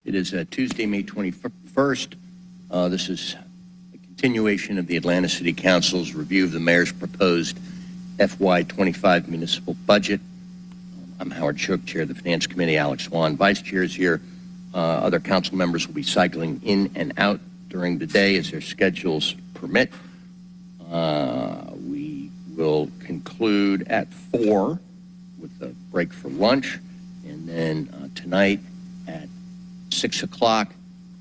It is Tuesday, May 21st. This is a continuation of the Atlanta City Council's review of the mayor's proposed FY25 municipal budget. I'm Howard Shook, Chair of the Finance Committee. Alex Swan, Vice Chair, is here. Other council members will be cycling in and out during the day as their schedules permit. We will conclude at 4 with a break for lunch, and then tonight at 6 o'clock,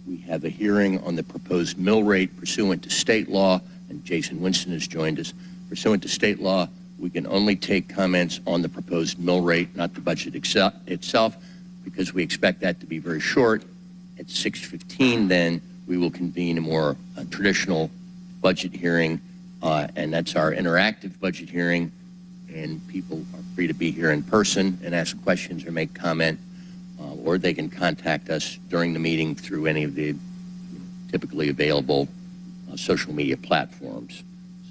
we have a hearing on the proposed mill rate pursuant to state law, and Jason Winston has joined us. Pursuant to state law, we can only take comments on the proposed mill rate, not the budget itself, because we expect that to be very short. At 6:15, then, we will convene a more traditional budget hearing, and that's our interactive budget hearing, and people are free to be here in person and ask questions or make comment. Or they can contact us during the meeting through any of the typically available social media platforms.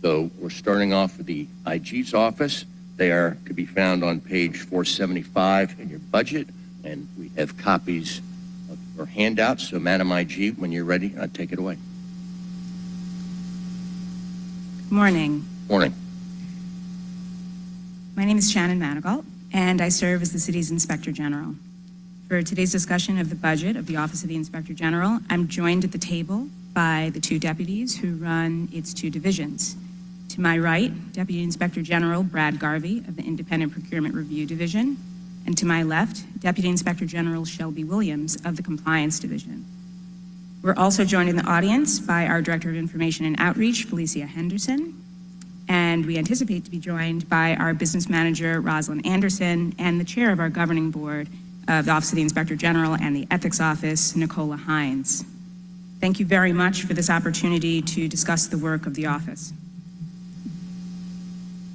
So we're starting off with the IG's office. They could be found on page 475 in your budget, and we have copies of your handouts. So Madam IG, when you're ready, take it away. Morning. Morning. My name is Shannon Manigault, and I serve as the city's Inspector General. For today's discussion of the budget of the Office of the Inspector General, I'm joined at the table by the two deputies who run its two divisions. To my right, Deputy Inspector General Brad Garvey of the Independent Procurement Review Division, and to my left, Deputy Inspector General Shelby Williams of the Compliance Division. We're also joined in the audience by our Director of Information and Outreach, Felicia Henderson, and we anticipate to be joined by our Business Manager, Rosalind Anderson, and the Chair of our Governing Board of the Office of the Inspector General and the Ethics Office, Nicola Hines. Thank you very much for this opportunity to discuss the work of the office.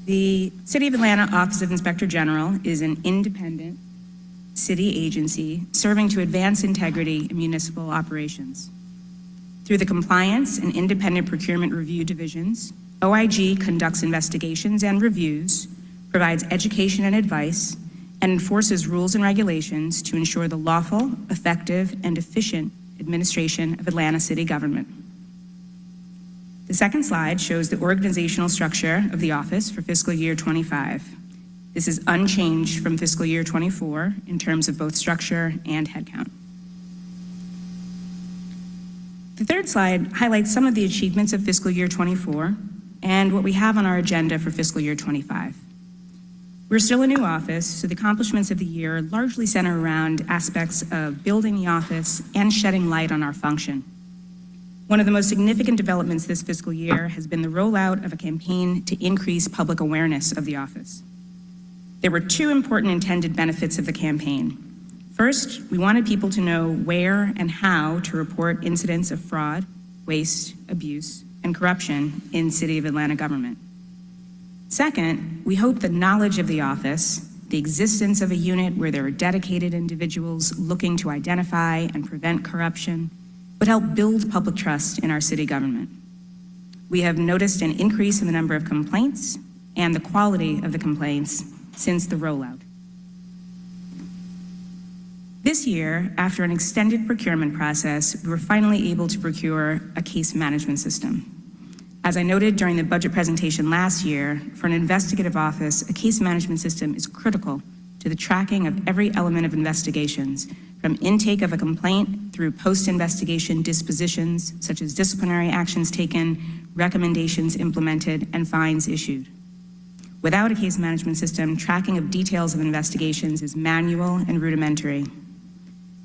The City of Atlanta Office of Inspector General is an independent city agency serving to advance integrity in municipal operations. Through the Compliance and Independent Procurement Review Divisions, OIG conducts investigations and reviews, provides education and advice, and enforces rules and regulations to ensure the lawful, effective, and efficient administration of Atlanta city government. The second slide shows the organizational structure of the office for fiscal year 25. This is unchanged from fiscal year 24 in terms of both structure and headcount. The third slide highlights some of the achievements of fiscal year 24 and what we have on our agenda for fiscal year 25. We're still a new office, so the accomplishments of the year largely center around aspects of building the office and shedding light on our function. One of the most significant developments this fiscal year has been the rollout of a campaign to increase public awareness of the office. There were two important intended benefits of the campaign. First, we wanted people to know where and how to report incidents of fraud, waste, abuse, and corruption in City of Atlanta government. Second, we hope the knowledge of the office, the existence of a unit where there are dedicated individuals looking to identify and prevent corruption, would help build public trust in our city government. We have noticed an increase in the number of complaints and the quality of the complaints since the rollout. This year, after an extended procurement process, we were finally able to procure a case management system. As I noted during the budget presentation last year, for an investigative office, a case management system is critical to the tracking of every element of investigations, from intake of a complaint through post-investigation dispositions, such as disciplinary actions taken, recommendations implemented, and fines issued. Without a case management system, tracking of details of investigations is manual and rudimentary.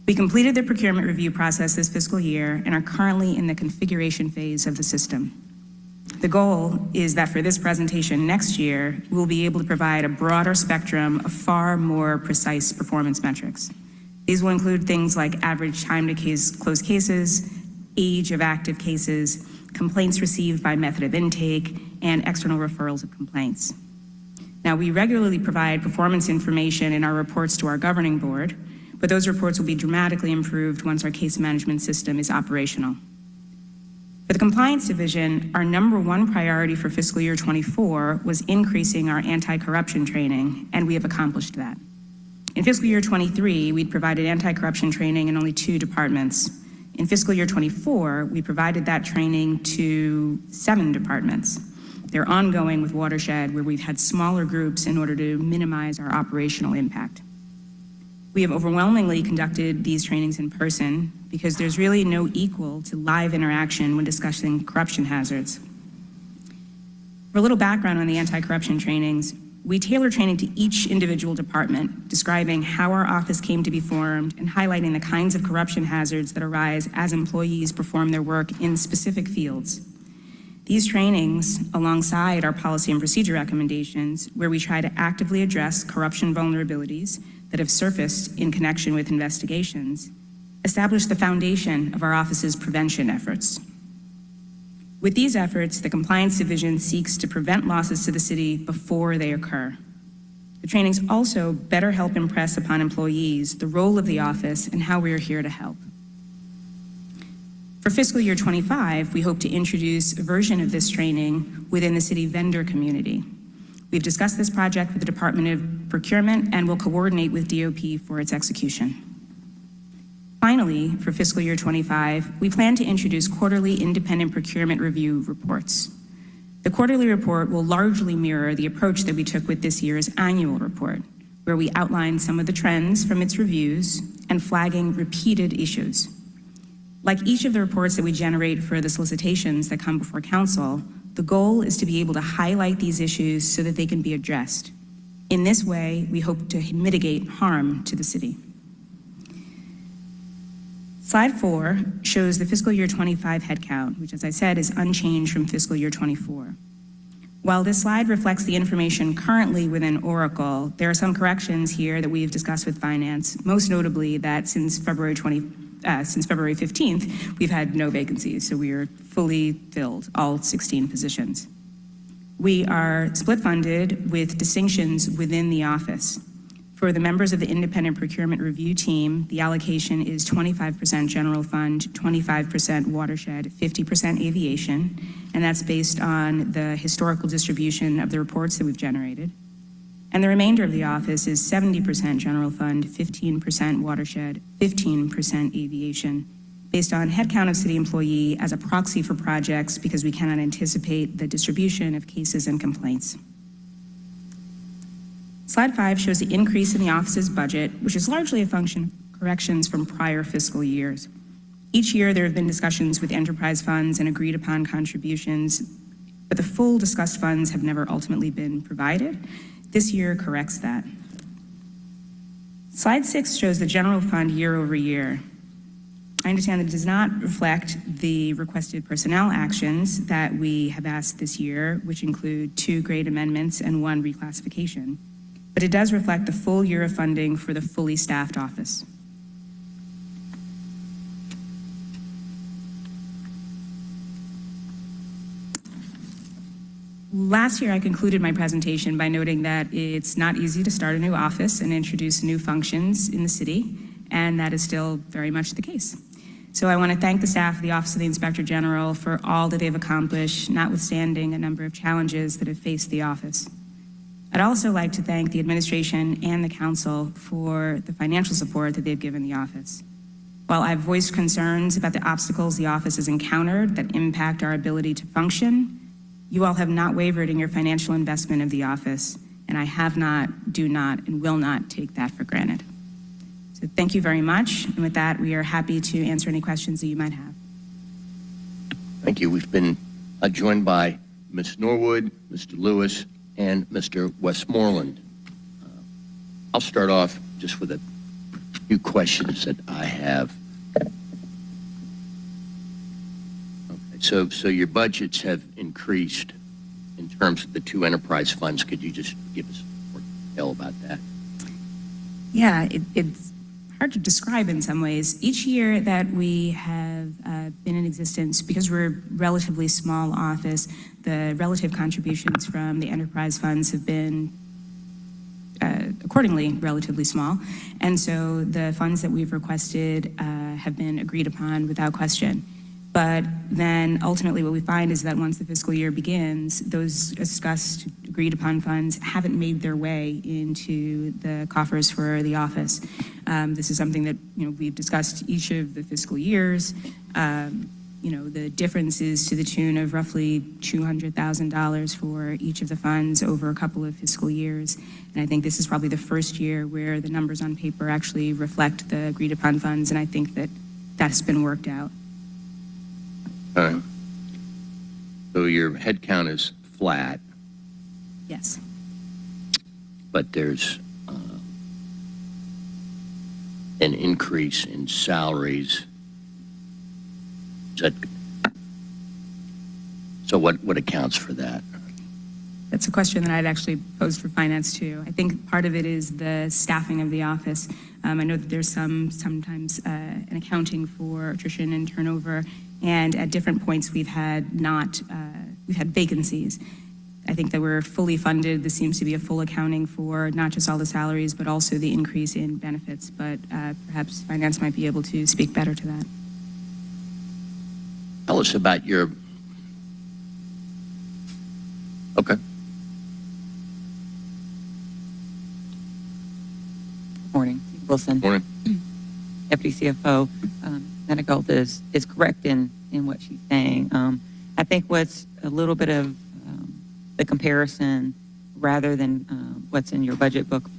We completed the procurement review process this fiscal year and are currently in the configuration phase of the system. The goal is that for this presentation next year, we'll be able to provide a broader spectrum of far more precise performance metrics. These will include things like average time to close cases, age of active cases, complaints received by method of intake, and external referrals of complaints. Now, we regularly provide performance information in our reports to our governing board, but those reports will be dramatically improved once our case management system is operational. For the Compliance Division, our number one priority for fiscal year 24 was increasing our anti-corruption training, and we have accomplished that. In fiscal year 23, we'd provided anti-corruption training in only 2 departments. In fiscal year 24, we provided that training to 7 departments. They're ongoing with Watershed, where we've had smaller groups in order to minimize our operational impact. We have overwhelmingly conducted these trainings in person because there's really no equal to live interaction when discussing corruption hazards. For a little background on the anti-corruption trainings, we tailor training to each individual department, describing how our office came to be formed and highlighting the kinds of corruption hazards that arise as employees perform their work in specific fields. These trainings, alongside our policy and procedure recommendations, where we try to actively address corruption vulnerabilities that have surfaced in connection with investigations, establish the foundation of our office's prevention efforts. With these efforts, the Compliance Division seeks to prevent losses to the city before they occur. The trainings also better help impress upon employees the role of the office and how we are here to help. For fiscal year 25, we hope to introduce a version of this training within the city vendor community. We've discussed this project with the Department of Procurement and will coordinate with DOP for its execution. Finally, for fiscal year 25, we plan to introduce quarterly independent procurement review reports. The quarterly report will largely mirror the approach that we took with this year's annual report, where we outline some of the trends from its reviews and flagging repeated issues. Like each of the reports that we generate for the solicitations that come before council, the goal is to be able to highlight these issues so that they can be addressed. In this way, we hope to mitigate harm to the city. Slide 4 shows the fiscal year 25 headcount, which, as I said, is unchanged from fiscal year 24. While this slide reflects the information currently within Oracle, there are some corrections here that we've discussed with Finance, most notably that since February 15th, we've had no vacancies, so we are fully filled, all 16 positions. We are split funded with distinctions within the office. For the members of the Independent Procurement Review Team, the allocation is 25% general fund, 25% watershed, 50% aviation, and that's based on the historical distribution of the reports that we've generated. And the remainder of the office is 70% general fund, 15% watershed, 15% aviation, based on headcount of city employee as a proxy for projects because we cannot anticipate the distribution of cases and complaints. Slide 5 shows the increase in the office's budget, which is largely a function of corrections from prior fiscal years. Each year, there have been discussions with enterprise funds and agreed upon contributions, but the full discussed funds have never ultimately been provided. This year corrects that. Slide 6 shows the general fund year over year. I understand that it does not reflect the requested personnel actions that we have asked this year, which include 2 grade amendments and 1 reclassification. But it does reflect the full year of funding for the fully staffed office. Last year, I concluded my presentation by noting that it's not easy to start a new office and introduce new functions in the city, and that is still very much the case. So I want to thank the staff of the Office of the Inspector General for all that they've accomplished, notwithstanding a number of challenges that have faced the office. I'd also like to thank the administration and the council for the financial support that they've given the office. While I've voiced concerns about the obstacles the office has encountered that impact our ability to function, you all have not wavered in your financial investment of the office, and I have not, do not, and will not take that for granted. So thank you very much, and with that, we are happy to answer any questions that you might have. Thank you. We've been joined by Ms. Norwood, Mr. Lewis, and Mr. Westmoreland. I'll start off just with a few questions that I have. Okay, so your budgets have increased in terms of the 2 enterprise funds. Could you just give us more detail about that? Yeah, it's hard to describe in some ways. Each year that we have been in existence, because we're a relatively small office, the relative contributions from the enterprise funds have been accordingly relatively small. And so the funds that we've requested have been agreed upon without question. But then ultimately what we find is that once the fiscal year begins, those discussed agreed upon funds haven't made their way into the coffers for the office. This is something that, we've discussed each of the fiscal years. The difference is to the tune of roughly $200,000 for each of the funds over a couple of fiscal years. And I think this is probably the first year where the numbers on paper actually reflect the agreed upon funds, and I think that that's been worked out. All right. So your head count is flat, Yes. but there's an increase in salaries. So what accounts for that? That's a question that I'd actually posed for finance too. I think part of it is the staffing of the office. I know that there's sometimes an accounting for attrition and turnover, and at different points we've had vacancies. I think that we're fully funded. This seems to be a full accounting for not just all the salaries, but also the increase in benefits. But perhaps finance might be able to speak better to that. Tell us about your... Okay. Morning, Wilson. Morning. Deputy CFO. Senator Gold is correct in what she's saying. I think what's a little bit of the comparison rather than what's in your budget book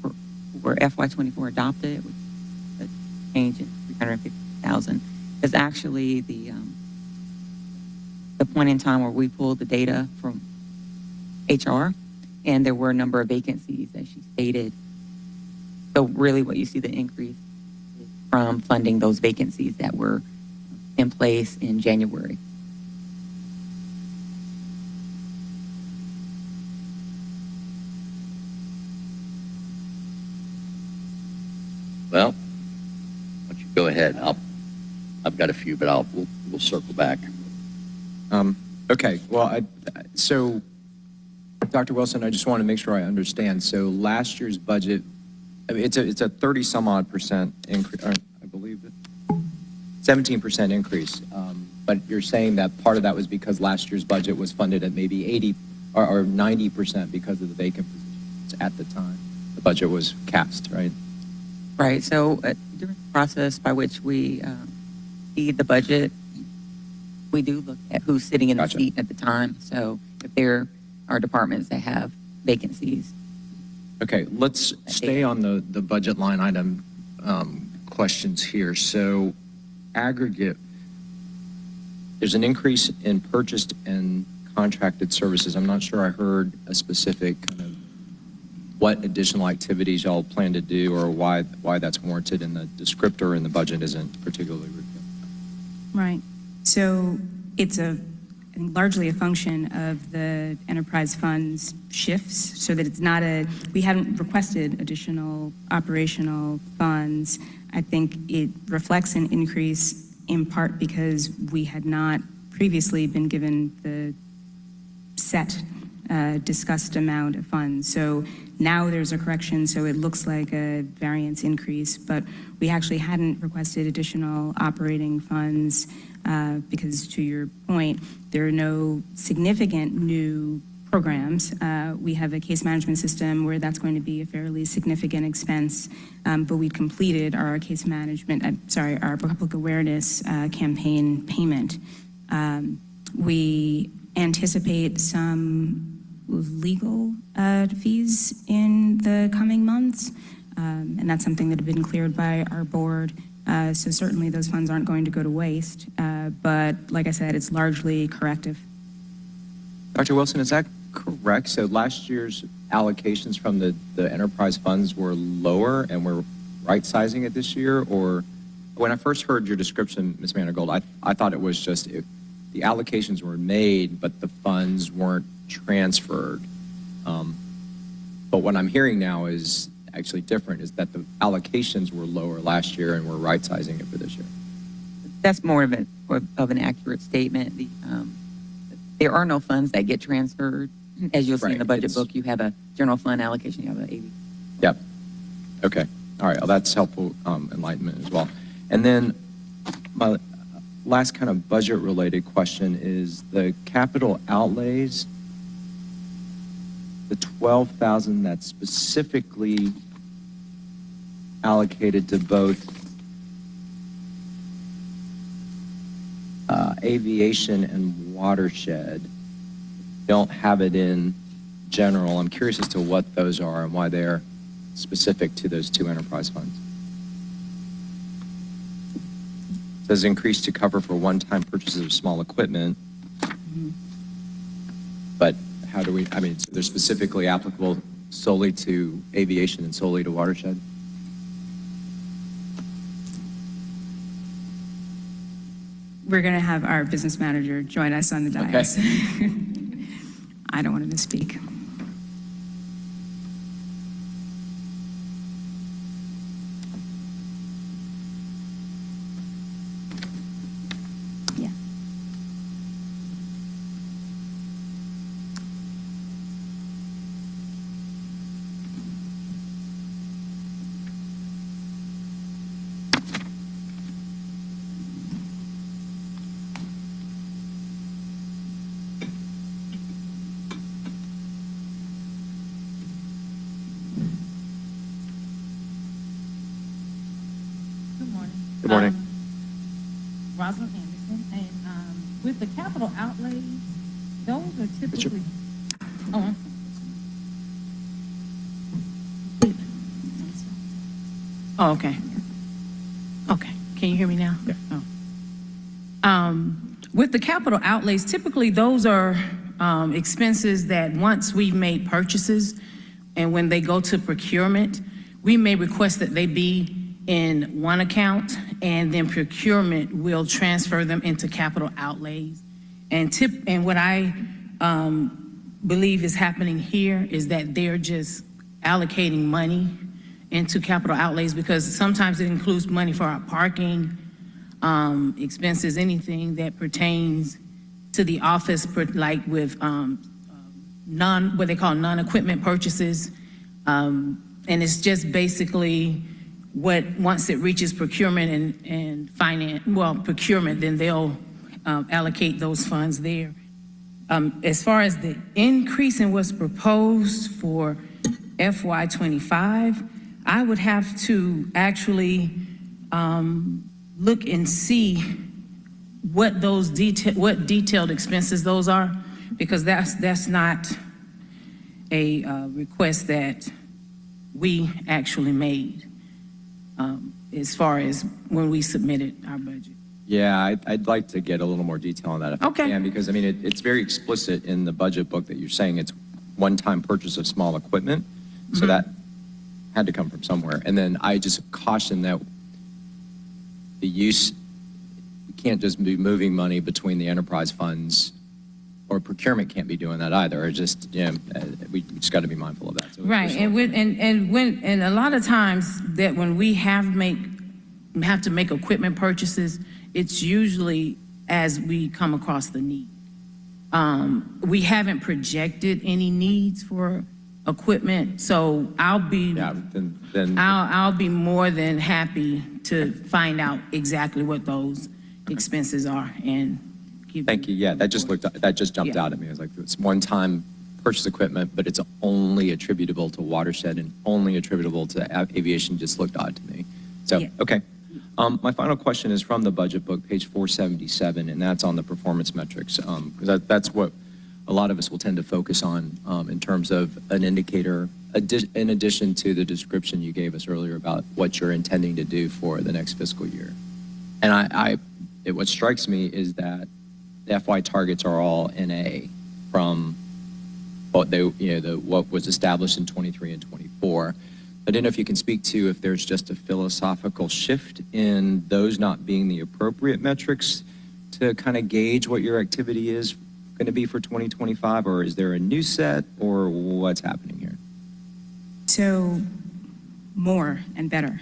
for FY24 adopted, which is a change in $350,000, is actually the point in time where we pulled the data from HR, and there were a number of vacancies, as she stated. So really what you see the increase is from funding those vacancies that were in place in January. Well, why don't you go ahead? I've got a few, but we'll circle back. Okay, well, so Dr. Wilson, I just want to make sure I understand. So last year's budget, I mean, it's a 30 some odd percent increase, I believe, 17% increase. But you're saying that part of that was because last year's budget was funded at maybe 80 or 90% because of the vacant positions at the time the budget was cast, right? Right. So during the process by which we feed the budget, we do look at who's sitting in the seat at the time. So if there are departments that have vacancies. Okay, let's stay on the budget line item questions here. So aggregate, there's an increase in purchased and contracted services. I'm not sure I heard a specific kind of what additional activities y'all plan to do or why that's warranted, and the descriptor in the budget isn't particularly revealed. Right. So it's largely a function of the enterprise funds shifts, so that it's not we haven't requested additional operational funds. I think it reflects an increase in part because we had not previously been given the set discussed amount of funds. So now there's a correction, so it looks like a variance increase, but we actually hadn't requested additional operating funds because, to your point, there are no significant new programs. We have a case management system where that's going to be a fairly significant expense, but we completed our case management, our public awareness campaign payment. We anticipate some legal fees in the coming months, and that's something that had been cleared by our board. So certainly those funds aren't going to go to waste, but like I said, it's largely corrective. Dr. Wilson, is that correct? So last year's allocations from the enterprise funds were lower and we're right-sizing it this year? Or when I first heard your description, Ms. Manigold, I thought it was just the allocations were made, but the funds weren't transferred. But what I'm hearing now is actually different, is that the allocations were lower last year and we're right-sizing it for this year. That's more of an accurate statement. There are no funds that get transferred. As you'll see in the budget book, you have a general fund allocation, you have an AV. Yep. Okay. All right. Well, that's helpful enlightenment as well. And then my last kind of budget-related question is the capital outlays. the 12,000 that's specifically allocated to both aviation and watershed, don't have it in general. I'm curious as to what those are and why they're specific to those two enterprise funds. It says increase to cover for one-time purchases of small equipment. But how do we, I mean, so they're specifically applicable solely to aviation and solely to watershed? We're going to have our business manager join us on the dais. I don't want to misspeak. Yeah. Good morning. Good morning. Rosalind Anderson, and with the capital outlays, those are typically, oh, oh, okay. Okay, can you hear me now? Yeah. Oh. With the capital outlays, typically those are expenses that once we've made purchases, and when they go to procurement, we may request that they be in one account, and then procurement will transfer them into capital outlays. And what I believe is happening here is that they're just allocating money into capital outlays, because sometimes it includes money for our parking expenses, anything that pertains to the office, like with what they call non-equipment purchases. And it's just basically what, once it reaches procurement and finance, well, procurement, then they'll allocate those funds there. As far as the increase in what's proposed for FY25, I would have to actually look and see what those detailed expenses those are, because that's not a request that we actually made as far as when we submitted our budget. Yeah, I'd like to get a little more detail on that if I Okay. can, because I mean, it's very explicit in the budget book that you're saying it's one-time purchase of small equipment. So that had to come from somewhere. And then I just caution that the use, you can't just be moving money between the enterprise funds, or procurement can't be doing that either. Or just, you know, we just got to be mindful of that. So Right, and a lot of times that when we have to make equipment purchases, it's usually as we come across the need. We haven't projected any needs for equipment, so I'll be more than happy to find out exactly what those expenses are and give. Thank you. Yeah, that just jumped Yeah. out at me. I was like, it's one-time purchase equipment, but it's only attributable to watershed and only attributable to aviation. Just looked odd to me. So, Yeah. okay. My final question is from the budget book, page 477, and that's on the performance metrics. Because that's what a lot of us will tend to focus on in terms of an indicator, in addition to the description you gave us earlier about what you're intending to do for the next fiscal year. And what strikes me is that the FY targets are all NA from what what was established in 23 and 24. I don't know if you can speak to if there's just a philosophical shift in those not being the appropriate metrics to kind of gauge what your activity is going to be for 2025, or is there a new set, or what's happening here? So more and better.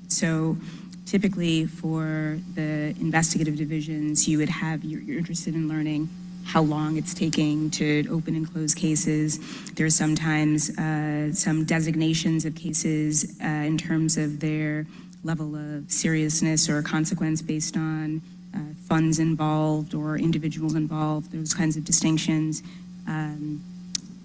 So typically for the investigative divisions, you would have, you're interested in learning how long it's taking to open and close cases. There's sometimes some designations of cases in terms of their level of seriousness or consequence based on funds involved or individuals involved, those kinds of distinctions.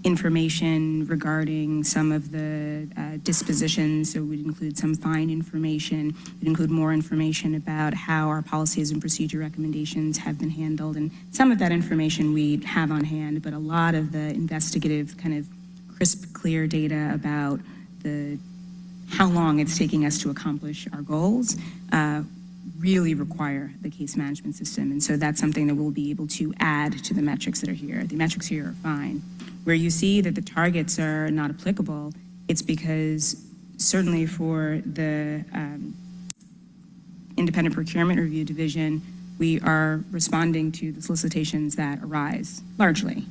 information regarding some of the dispositions, so we'd include some fine information, we'd include more information about how our policies and procedure recommendations have been handled, and some of that information we have on hand, but a lot of the investigative kind of crisp, clear data about how long it's taking us to accomplish our goals really require the case management system. And so that's something that we'll be able to add to the metrics that are here. The metrics here are fine. Where you see that the targets are not applicable, it's because certainly for the independent procurement review division, we are responding to the solicitations that arise largely.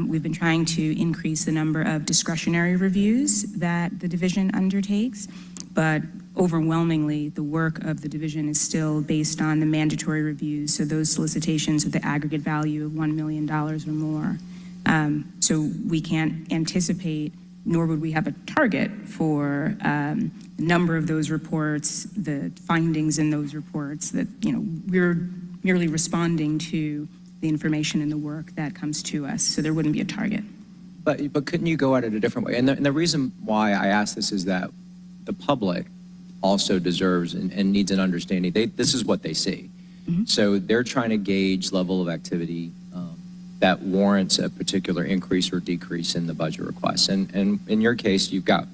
We've been trying to increase the number of discretionary reviews that the division undertakes, but overwhelmingly, the work of the division is still based on the mandatory reviews, so those solicitations with the aggregate value of $1 million or more. So we can't anticipate, nor would we have a target for the number of those reports, the findings in those reports, that, we're merely responding to the information and the work that comes to us, so there wouldn't be a target. But couldn't you go at it a different way? And the reason why I ask this is that the public also deserves and needs an understanding. This is what they see. Mm-hmm. So they're trying to gauge level of activity that warrants a particular increase or decrease in the budget requests. And in your case, you've got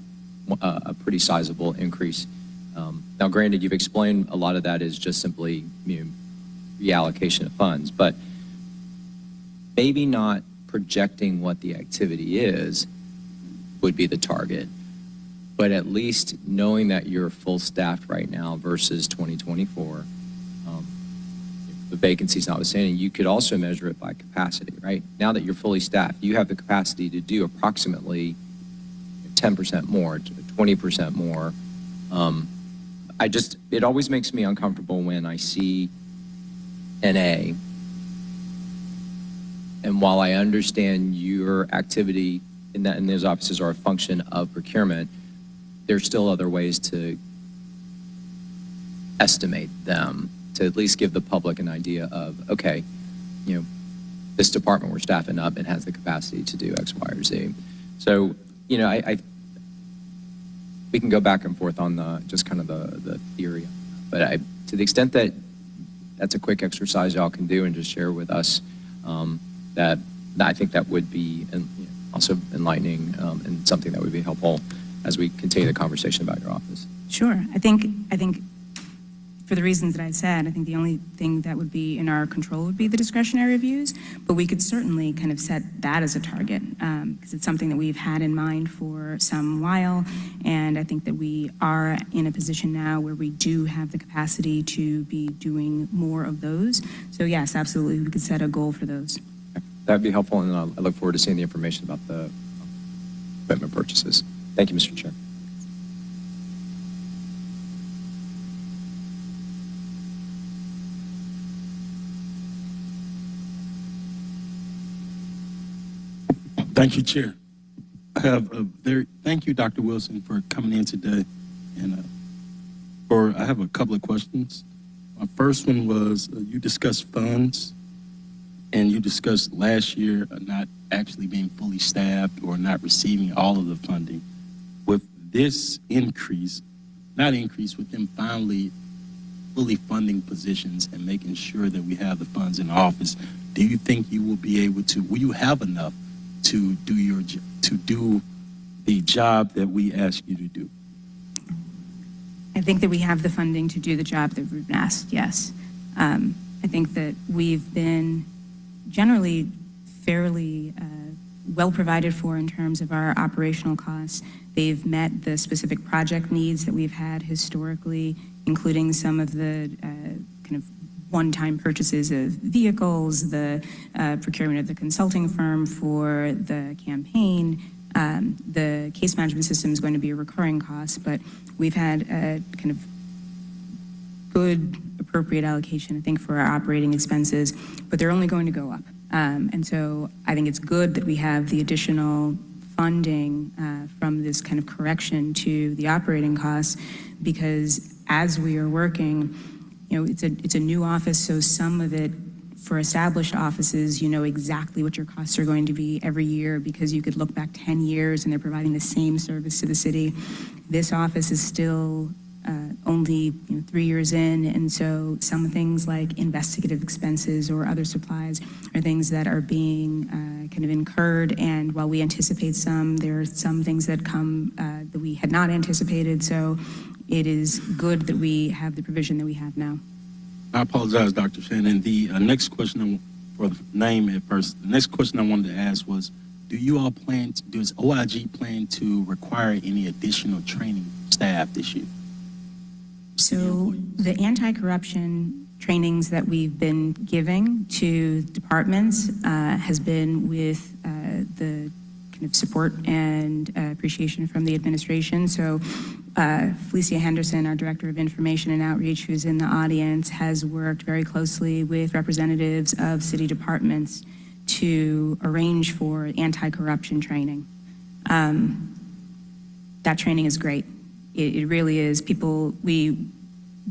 a pretty sizable increase. Now, granted, you've explained a lot of that is just simply reallocation of funds, but maybe not projecting what the activity is would be the target. But at least knowing that you're full staffed right now versus 2024, the vacancies notwithstanding, you could also measure it by capacity, right? Now that you're fully staffed, you have the capacity to do approximately 10% more, 20% more. It always makes me uncomfortable when I see NA, and while I understand your activity in those offices are a function of procurement, there's still other ways to estimate them, to at least give the public an idea of, okay, this department we're staffing up and has the capacity to do X, Y, or Z. So, we can go back and forth on just kind of the theory, but to the extent that that's a quick exercise y'all can do and just share with us, that I think that would be also enlightening and something that would be helpful as we continue the conversation about your office. Sure. I think for the reasons that I said, I think the only thing that would be in our control would be the discretionary reviews, but we could certainly kind of set that as a target because it's something that we've had in mind for some while, and I think that we are in a position now where we do have the capacity to be doing more of those. So yes, absolutely, we could set a goal for those. That'd be helpful, and I look forward to seeing the information about the equipment purchases. Thank you, Mr. Chair. Thank you, Chair. Thank you, Dr. Wilson, for coming in today. And I have a couple of questions. My first one was you discussed funds, and you discussed last year not actually being fully staffed or not receiving all of the funding. With this increase, with them finally fully funding positions and making sure that we have the funds in the office, do you think you will you have enough to do the job that we ask you to do? I think that we have the funding to do the job that we've been asked, yes. I think that we've been generally fairly well provided for in terms of our operational costs. They've met the specific project needs that we've had historically, including some of the kind of one-time purchases of vehicles, the procurement of the consulting firm for the campaign. The case management system is going to be a recurring cost, but we've had a kind of good, appropriate allocation, I think, for our operating expenses, but they're only going to go up. And so I think it's good that we have the additional funding from this kind of correction to the operating costs, because as we are working, it's a new office, so some of it for established offices, you know exactly what your costs are going to be every year because you could look back 10 years and they're providing the same service to the city. This office is still only 3 years in, and so some things like investigative expenses or other supplies are things that are being kind of incurred, and while we anticipate some, there are some things that come that we had not anticipated, so it is good that we have the provision that we have now. I apologize, Dr. Shannon. The next question, for the name at first, the next question I wanted to ask was, does OIG plan to require any additional training staff this year? So the anti-corruption trainings that we've been giving to departments has been with the kind of support and appreciation from the administration. So Felicia Henderson, our Director of Information and Outreach, who's in the audience, has worked very closely with representatives of city departments to arrange for anti-corruption training. That training is great. It really is. We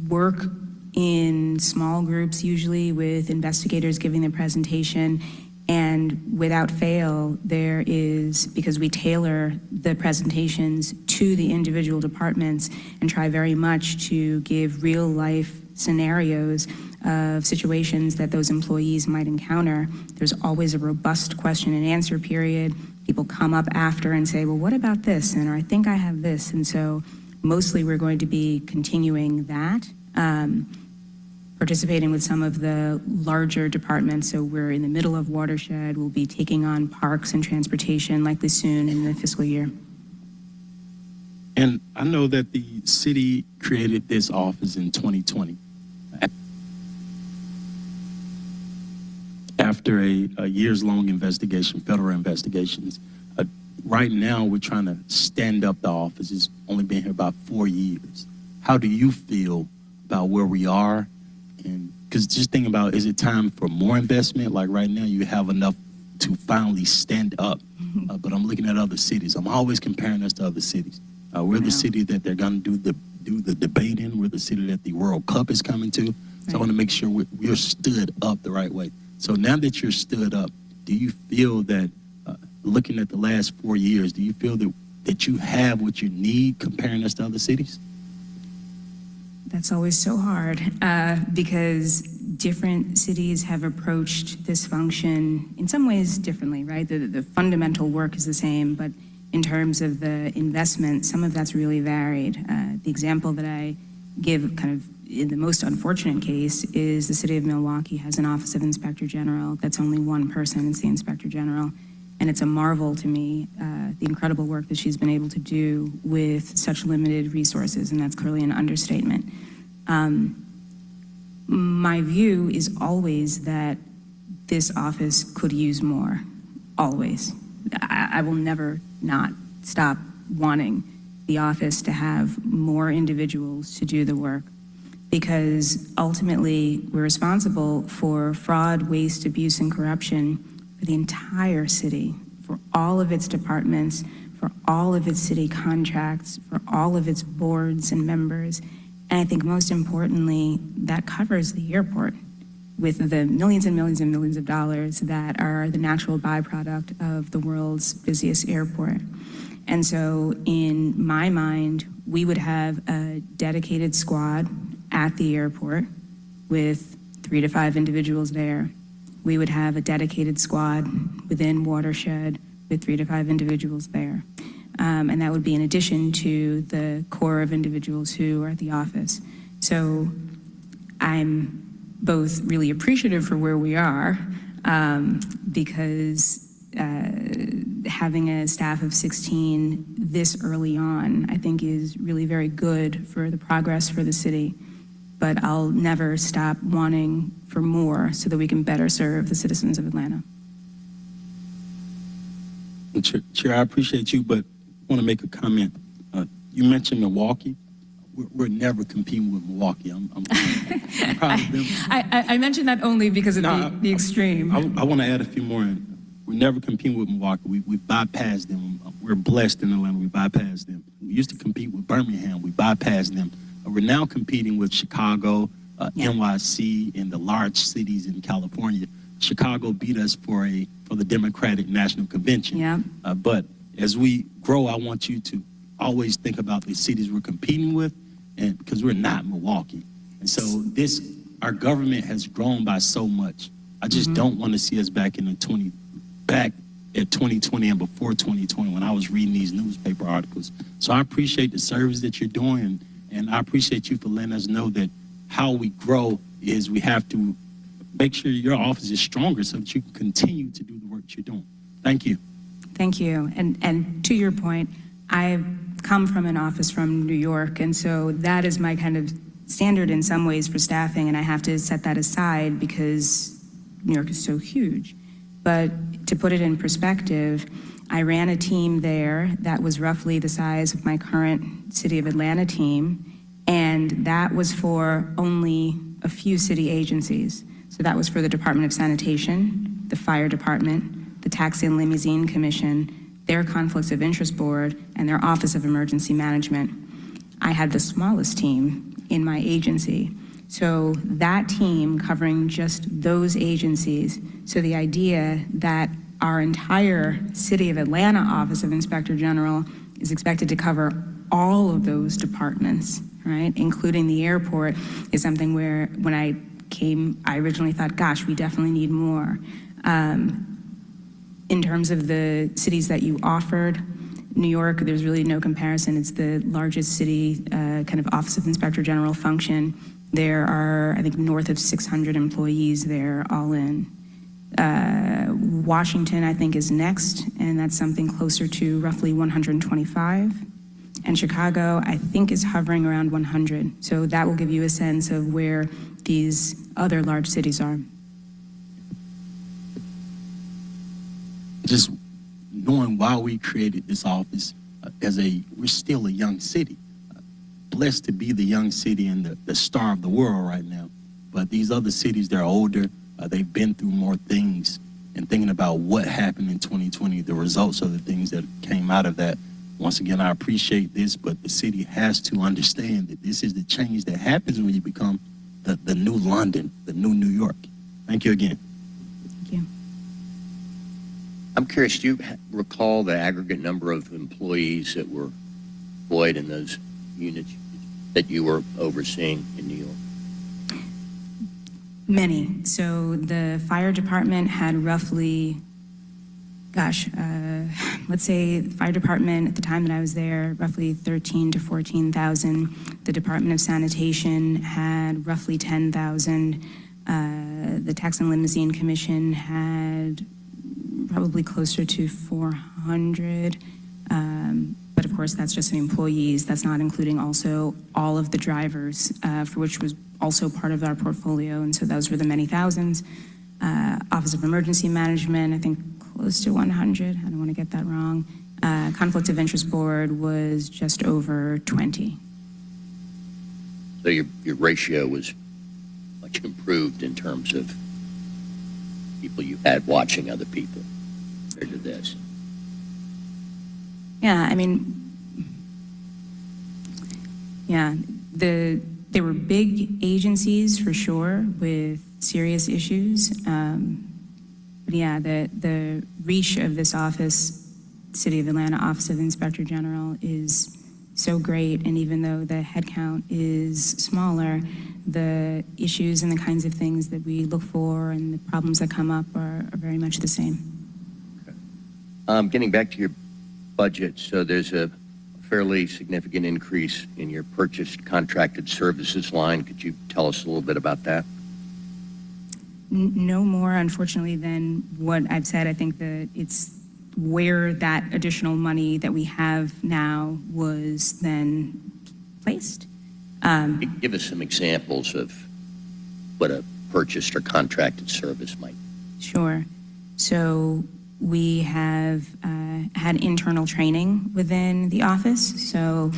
work in small groups, usually with investigators giving the presentation, and without fail, there is, because we tailor the presentations to the individual departments and try very much to give real life scenarios of situations that those employees might encounter. There's always a robust question and answer period. People come up after and say, well, what about this? And I think I have this. And so mostly we're going to be continuing that, participating with some of the larger departments. So we're in the middle of watershed. We'll be taking on parks and transportation likely soon in the fiscal year. And I know that the city created this office in 2020. After a years-long investigation, federal investigations. Right now, we're trying to stand up the office. It's only been here about 4 years. How do you feel about where we are? And because just think about, is it time for more investment? Like right now, you have enough to finally stand up. But I'm looking at other cities. I'm always comparing us to other cities. We're the city that they're going to do the debate in. We're the city that the World Cup is coming to. So I want to make sure we're stood up the right way. So now that you're stood up, do you feel that, looking at the last 4 years, do you feel that you have what you need comparing us to other cities? That's always so hard because different cities have approached this function in some ways differently, right? The fundamental work is the same, but in terms of the investment, some of that's really varied. The example that I give kind of in the most unfortunate case is the city of Milwaukee has an Office of Inspector General that's only one person, it's the Inspector General. And it's a marvel to me, the incredible work that she's been able to do with such limited resources, and that's clearly an understatement. My view is always that this office could use more, always. I will never not stop wanting the office to have more individuals to do the work, because ultimately we're responsible for fraud, waste, abuse, and corruption for the entire city, for all of its departments, for all of its city contracts, for all of its boards and members. And I think most importantly, that covers the airport with the millions and millions and millions of dollars that are the natural byproduct of the world's busiest airport. And so in my mind, we would have a dedicated squad at the airport with 3 to 5 individuals there. We would have a dedicated squad within Watershed with 3 to 5 individuals there. And that would be in addition to the core of individuals who are at the office. So I'm both really appreciative for where we are because having a staff of 16 this early on, I think is really very good for the progress for the city. But I'll never stop wanting for more so that we can better serve the citizens of Atlanta. Chair, I appreciate you, but I want to make a comment. You mentioned Milwaukee. We're never competing with Milwaukee. I'm proud of them. I mentioned that only because of the extreme. I want to add a few more in. We're never competing with Milwaukee. We bypassed them. We're blessed in Atlanta. We bypassed them. We used to compete with Birmingham. We bypassed them. We're now competing with Chicago, Yeah. NYC and the large cities in California. Chicago beat us for the Democratic National Convention. Yeah. But as we grow, I want you to always think about the cities we're competing with, and because we're not Milwaukee. And so our government has grown by so much. I just don't want to see us back at 2020 and before 2020 when I was reading these newspaper articles. So I appreciate the service that you're doing, and I appreciate you for letting us know that how we grow is we have to make sure your office is stronger so that you can continue to do the work that you're doing. Thank you. Thank you. And to your point, I've come from an office from New York, and so that is my kind of standard in some ways for staffing, and I have to set that aside because New York is so huge. But to put it in perspective, I ran a team there that was roughly the size of my current City of Atlanta team, and that was for only a few city agencies. So that was for the Department of Sanitation, the Fire Department, the Taxi and Limousine Commission, their Conflicts of Interest Board, and their Office of Emergency Management. I had the smallest team in my agency. So that team covering just those agencies. So the idea that our entire City of Atlanta Office of Inspector General is expected to cover all of those departments, right, including the airport, is something where when I came, I originally thought, gosh, we definitely need more. In terms of the cities that you offered, New York, there's really no comparison. It's the largest city kind of Office of Inspector General function. There are, I think, north of 600 employees there all in. Washington, I think, is next, and that's something closer to roughly 125. And Chicago, I think, is hovering around 100. So that will give you a sense of where these other large cities are. Just knowing why we created this office we're still a young city. Blessed to be the young city and the star of the world right now. But these other cities, they're older. They've been through more things. And thinking about what happened in 2020, the results of the things that came out of that. Once again, I appreciate this, but the city has to understand that this is the change that happens when you become the new London, the new New York. Thank you again. Thank you. I'm curious, do you recall the aggregate number of employees that were employed in those units that you were overseeing in New York? Many. So the fire department had roughly, let's say the fire department at the time that I was there, roughly 13 to 14,000. The Department of Sanitation had roughly 10,000. The Tax and Limousine Commission had probably closer to 400. But of course, that's just the employees. That's not including also all of the drivers, for which was also part of our portfolio. And so those were the many thousands. Office of Emergency Management, I think close to 100. I don't want to get that wrong. Conflict of Interest Board was just over 20. So your ratio was much improved in terms of people you had watching other people compared to this. Yeah, I mean, there were big agencies for sure with serious issues. But yeah, the reach of this office, City of Atlanta Office of Inspector General, is so great. And even though the headcount is smaller, the issues and the kinds of things that we look for and the problems that come up are very much the same. Okay. Getting back to your budget, so there's a fairly significant increase in your purchased contracted services line. Could you tell us a little bit about that? No more, unfortunately, than what I've said. I think that it's where that additional money that we have now was then placed. Give us some examples of what a purchased or contracted service might be. Sure. So we have had internal training within the office. So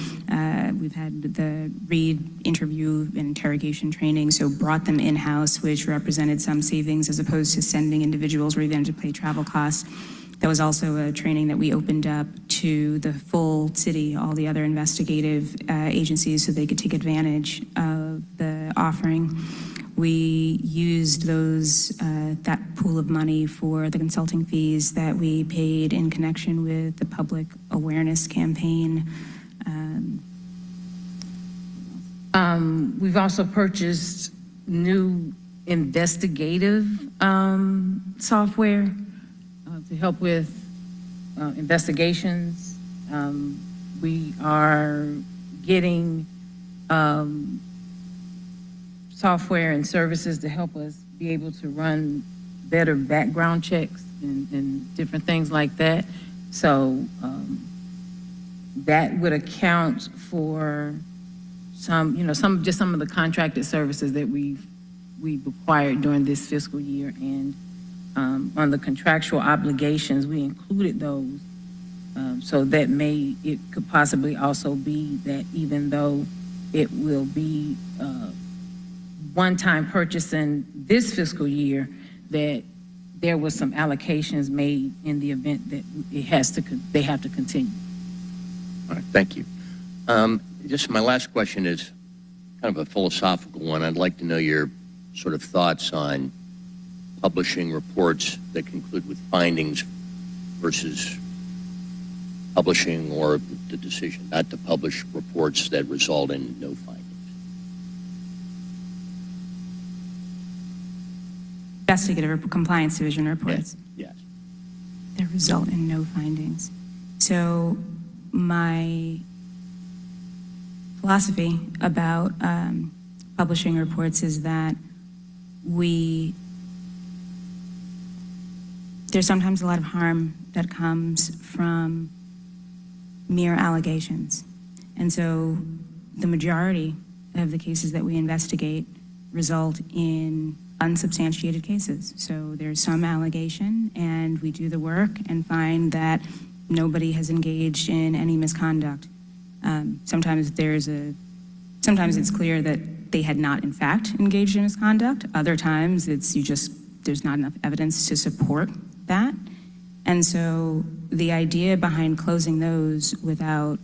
we've had the read, interview, and interrogation training, so brought them in-house, which represented some savings as opposed to sending individuals where they had to pay travel costs. That was also a training that we opened up to the full city, all the other investigative agencies, so they could take advantage of the offering. We used that pool of money for the consulting fees that we paid in connection with the public awareness campaign. We've also purchased new investigative software to help with investigations. We are getting software and services to help us be able to run better background checks and different things like that. So that would account for some of the contracted services that we've acquired during this fiscal year. And on the contractual obligations, we included those. So that it could possibly also be that even though it will be one-time purchase in this fiscal year, that there was some allocations made in the event that they have to continue. All right, thank you. Just my last question is kind of a philosophical one. I'd like to know your sort of thoughts on publishing reports that conclude with findings versus publishing or the decision not to publish reports that result in no findings. Investigative or compliance division reports. Yes. That result in no findings. So my philosophy about publishing reports is that there's sometimes a lot of harm that comes from mere allegations. And so the majority of the cases that we investigate result in unsubstantiated cases. So there's some allegation, and we do the work and find that nobody has engaged in any misconduct. Sometimes it's clear that they had not in fact engaged in misconduct. Other times there's not enough evidence to support that. And so the idea behind closing those without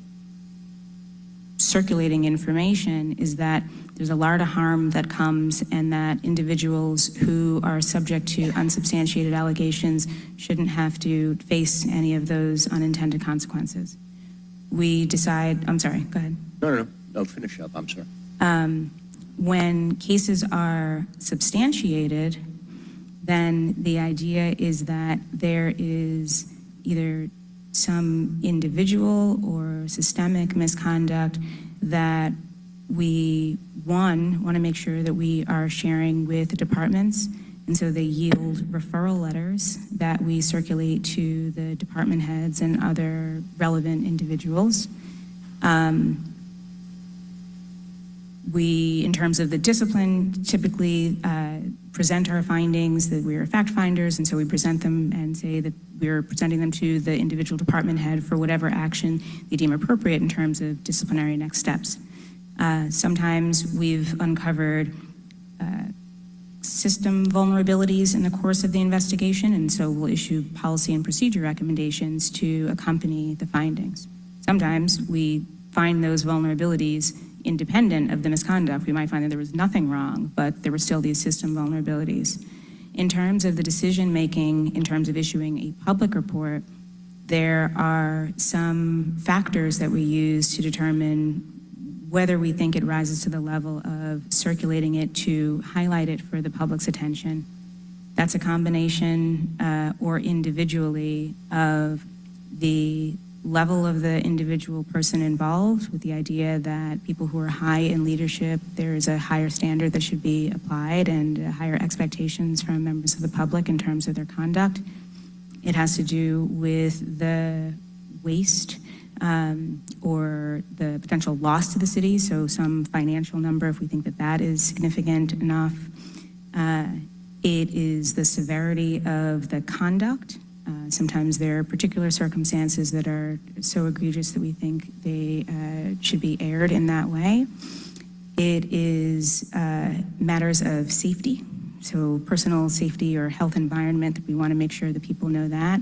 circulating information is that there's a lot of harm that comes, and that individuals who are subject to unsubstantiated allegations shouldn't have to face any of those unintended consequences. I'm sorry, go ahead. No, finish up, I'm sorry. When cases are substantiated, then the idea is that there is either some individual or systemic misconduct that we, want to make sure that we are sharing with the departments. And so they yield referral letters that we circulate to the department heads and other relevant individuals. We, in terms of the discipline, typically present our findings that we are fact finders, and so we present them and say that we're presenting them to the individual department head for whatever action they deem appropriate in terms of disciplinary next steps. Sometimes we've uncovered system vulnerabilities in the course of the investigation, and so we'll issue policy and procedure recommendations to accompany the findings. Sometimes we find those vulnerabilities independent of the misconduct. We might find that there was nothing wrong, but there were still these system vulnerabilities. In terms of the decision-making, in terms of issuing a public report, there are some factors that we use to determine whether we think it rises to the level of circulating it to highlight it for the public's attention. That's a combination or individually of the level of the individual person involved, with the idea that people who are high in leadership, there is a higher standard that should be applied and higher expectations from members of the public in terms of their conduct. It has to do with the waste or the potential loss to the city, so some financial number if we think that that is significant enough. It is the severity of the conduct. Sometimes there are particular circumstances that are so egregious that we think they should be aired in that way. It is matters of safety, so personal safety or health environment, that we want to make sure that people know that.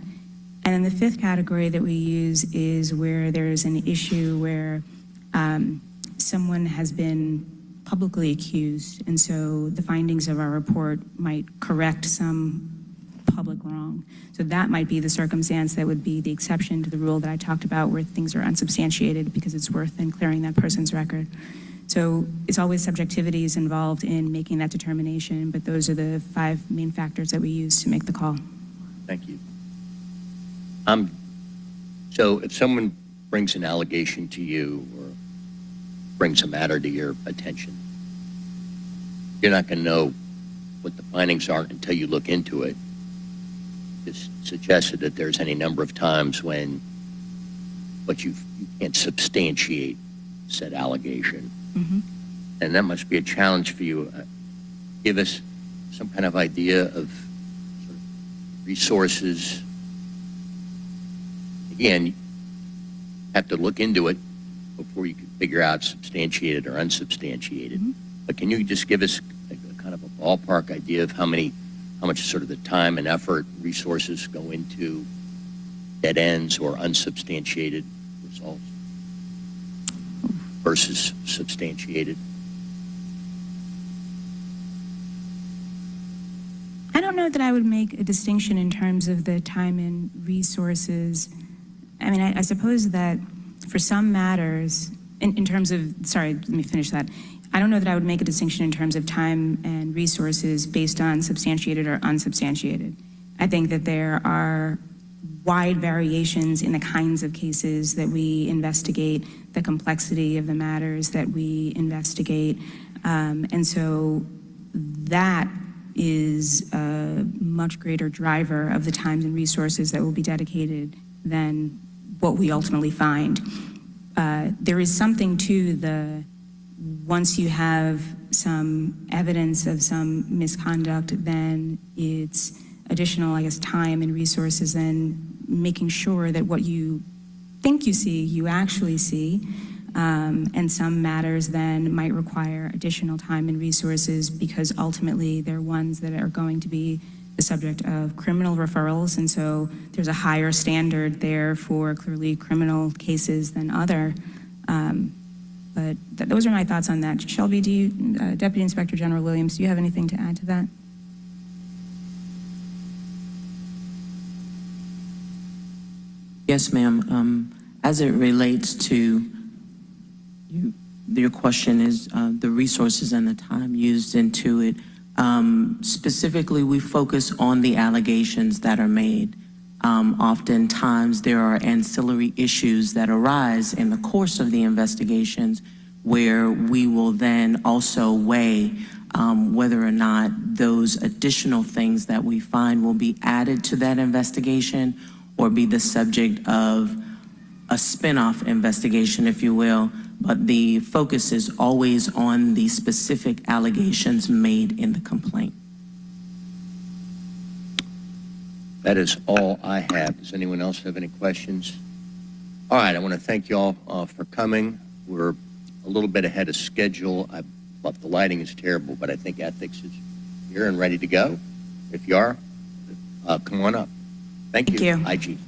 And then the fifth category that we use is where there's an issue where someone has been publicly accused, and so the findings of our report might correct some public wrong. So that might be the circumstance that would be the exception to the rule that I talked about, where things are unsubstantiated because it's worth then clearing that person's record. So it's always subjectivities involved in making that determination, but those are the 5 main factors that we use to make the call. Thank you. So if someone brings an allegation to you or brings a matter to your attention, you're not going to know what the findings are until you look into it. It's suggested that there's any number of times when you can't substantiate said allegation. Mm-hmm. And that must be a challenge for you. Give us some kind of idea of sort of resources. Again, you have to look into it before you can figure out substantiated or unsubstantiated. Mm-hmm. But can you just give us a kind of a ballpark idea of how much sort of the time and effort, resources go into dead ends or unsubstantiated results versus substantiated? I don't know that I would make a distinction in terms of the time and resources. I mean, I suppose that for some matters, in terms of, sorry, let me finish that. I don't know that I would make a distinction in terms of time and resources based on substantiated or unsubstantiated. I think that there are wide variations in the kinds of cases that we investigate, the complexity of the matters that we investigate. And so that is a much greater driver of the times and resources that will be dedicated than what we ultimately find. There is something to the, once you have some evidence of some misconduct, then it's additional, I guess, time and resources and making sure that what you think you see, you actually see. And some matters then might require additional time and resources because ultimately they're ones that are going to be the subject of criminal referrals. And so there's a higher standard there for clearly criminal cases than other. But those are my thoughts on that. Shelby, do you, Deputy Inspector General Williams, do you have anything to add to that? Yes, ma'am. As it relates to your question is the resources and the time used into it. Specifically, we focus on the allegations that are made. Oftentimes, there are ancillary issues that arise in the course of the investigations where we will then also weigh whether or not those additional things that we find will be added to that investigation or be the subject of a spin-off investigation, if you will. But the focus is always on the specific allegations made in the complaint. That is all I have. Does anyone else have any questions? All right, I want to thank you all for coming. We're a little bit ahead of schedule. I thought the lighting is terrible, but I think ethics is here and ready to go. If you are, come on up. Thank you. Thank you. IG.